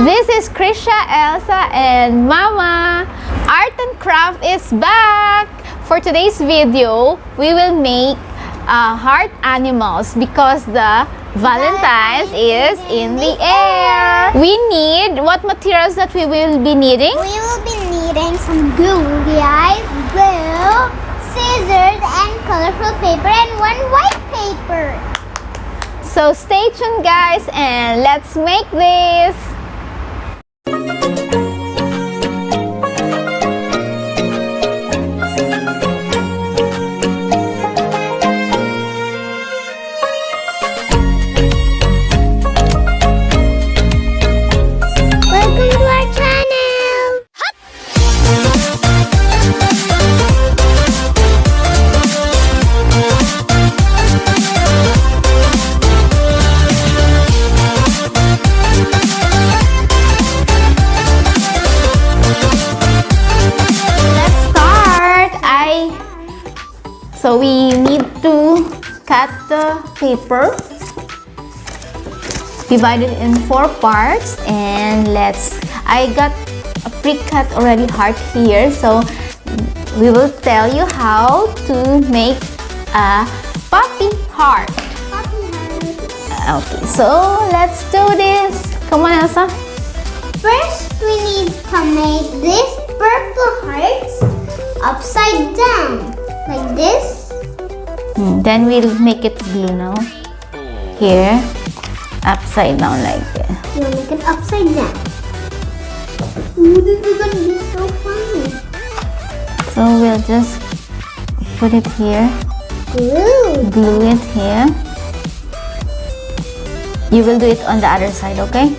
This is Krisha, Elsa, and Mama. Art and Craft is back! For today's video, we will make heart animals because the Valentine's is in the air. We need what materials that we will be needing? We will be needing some glue, guys, glue, scissors, and colorful paper, and one white paper. So stay tuned, guys, and let's make this. Welcome to our channel. Let's start. So we need to cut the paper, divide it in 4 parts, and I got a pre-cut already heart here, so we will tell you how to make a puppy heart. Okay, so let's do this. Come on, Elsa. First, we need to make this purple hearts upside down, like this. Then we'll make it blue now. Here, upside down like this. We'll make it upside down. Ooh, this is gonna be so fun. So we'll just put it here, Glue. glue it here. You will do it on the other side, okay?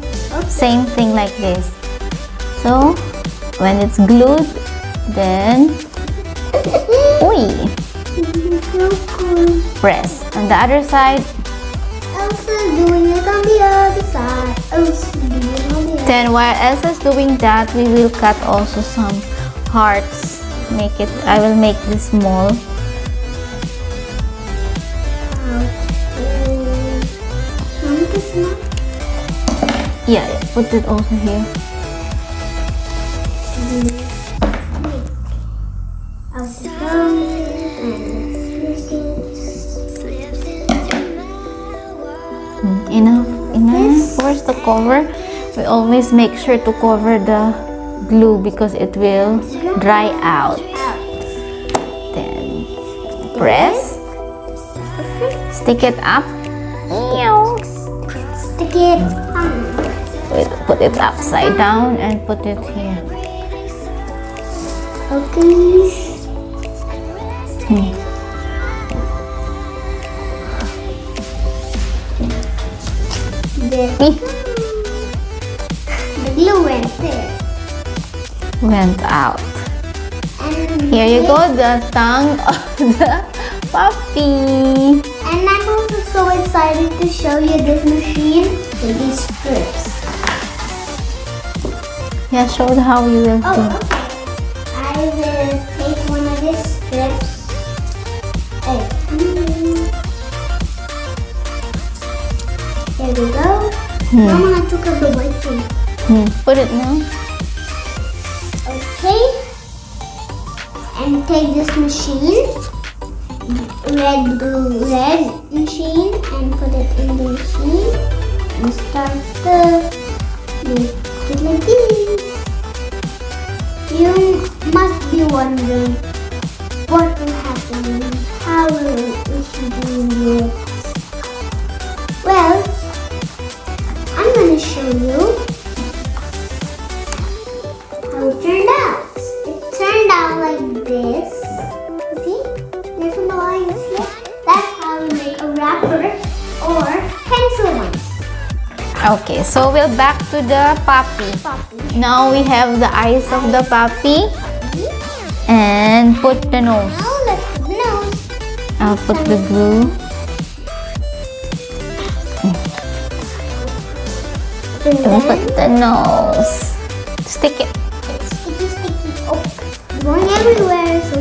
Same thing like this. So when it's glued, then This is so cool. press on the other side. Elsa doing it on the other side. Elsa doing it on the other. Then while Elsa's doing that, we will cut also some hearts. I will make this small. Yeah, put it also here. Enough. Where's the cover? We always make sure to cover the glue because it will dry out. Then press. Stick it up. Stick it on. Wait, put it upside down and put it here. Okay. The glue went there. Went out. And Here you go, the tongue of the puppy. And I'm also so excited to show you this machine with these strips. Yeah, show how you will do. Okay. I will take one of these strips. There we go. Mama, I took out the white thing. Put it now. Okay. And take this machine, red, blue, red machine, and put it in the machine. And start to make it like this. You must be wondering what will happen, how we should do it. Well, I'm going to show you how it turned out. It turned out like this. See? There's some lines here. That's how we make a wrapper or pencil ones. Okay, so we're back to the puppy. Now we have the eyes of the puppy and put the nose. Now let's put the nose. I'll put the glue. And And then put the nose. Stick it. sticky, sticky. Oh, it's going everywhere. So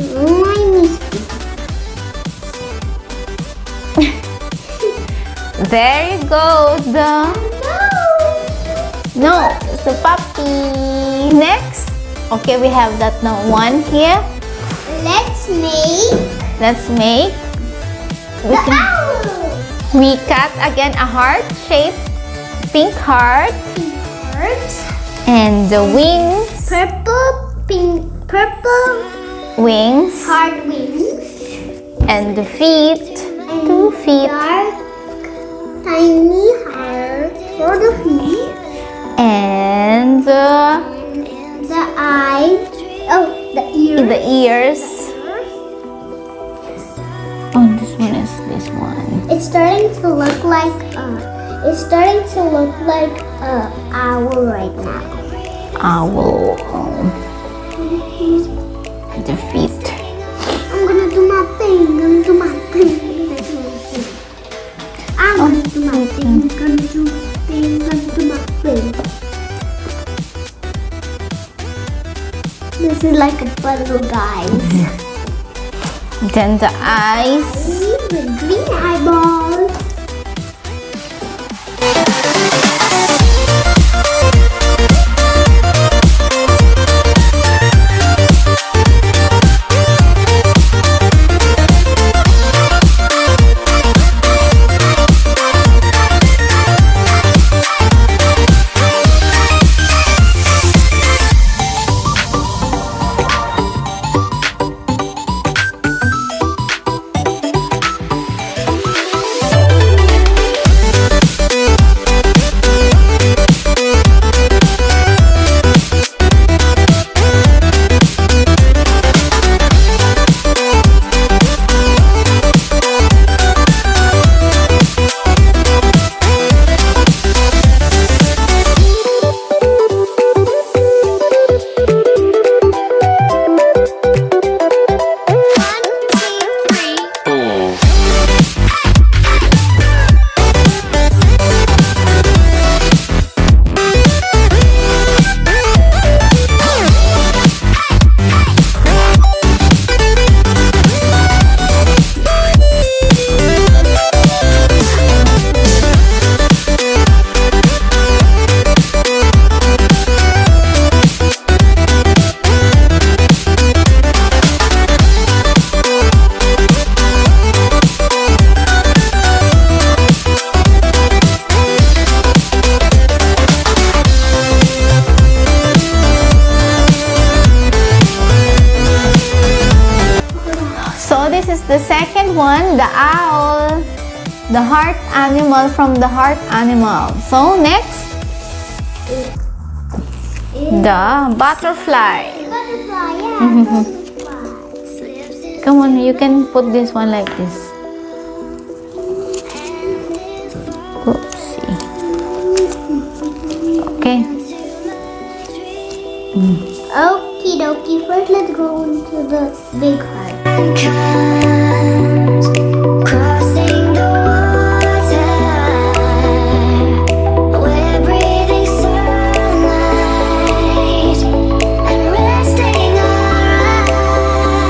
slimy. There you go. The No, it's the puppy. Next. Okay, we have that no one here. Let's make Let's make. the owl. We cut again a heart shape, pink heart, Hearts. and the wings, Purple, pink, purple wings, heart wings. and the feet, And 2 feet, dark, tiny heart for the feet. and The eyes. Oh, the ears. the ears. Oh, this one is this one. It's starting to look like a owl right now. Owl. The feet. I'm gonna do my thing. I'm gonna do my thing. I'm gonna do my thing. Gonna do my thing. Gonna do my thing. This is like a puzzle, guys. Then the eyes. With green eyeballs. So this is the second one, the owl, the heart animal from the heart animal. So next, the butterfly. Butterfly, yeah, butterfly. Come on, you can put this one like this. Oopsie. Okay. Okie dokie, first let's go into the big heart. Crossing the water, we're breathing sunlight and resting our eyes.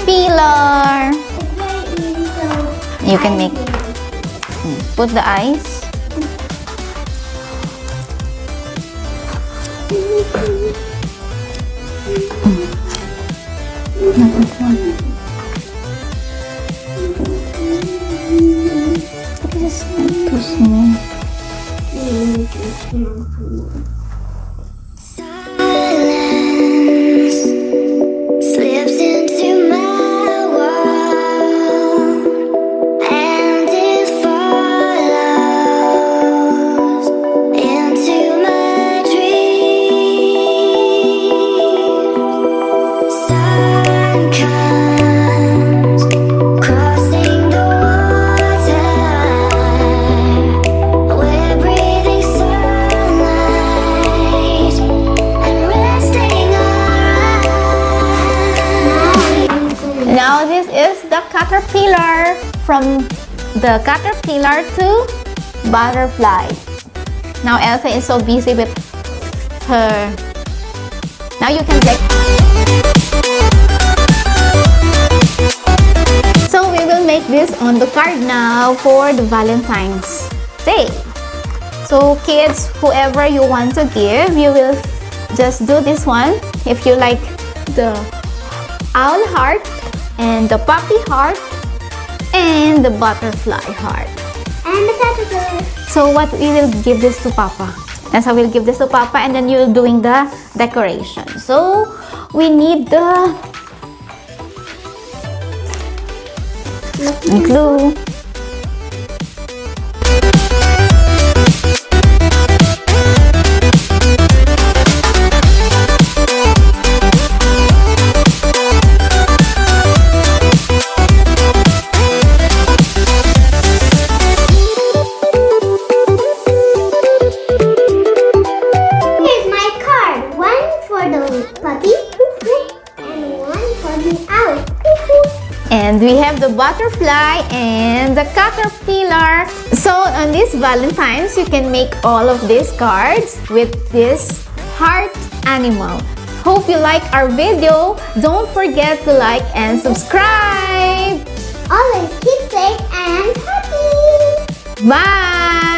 caterpillar. It's very easy, so You can I make, will. put the eyes. This is not too small. Silence slips into my world, and it follows into my dream. Sun comes crossing the water. We're breathing sunlight and resting our eyes. Now this is the caterpillar. From the caterpillar to butterfly. Now Elsa is so busy with her. Now you can take. So we will make this on the card now for the Valentine's Day. So kids, whoever you want to give, you will just do this one. If you like the owl heart and the puppy heart and the butterfly heart. And the caterpillar. So what we will give this to Papa. And so we'll give this to Papa, and then you're doing the decoration. So we need the glue. Here's my card. One for the puppy and one for the owl. And we have the butterfly and the caterpillar. So on this Valentine's, you can make all of these cards with this heart animal. Hope you like our video. Don't forget to like and subscribe. Always keep safe and happy. Bye!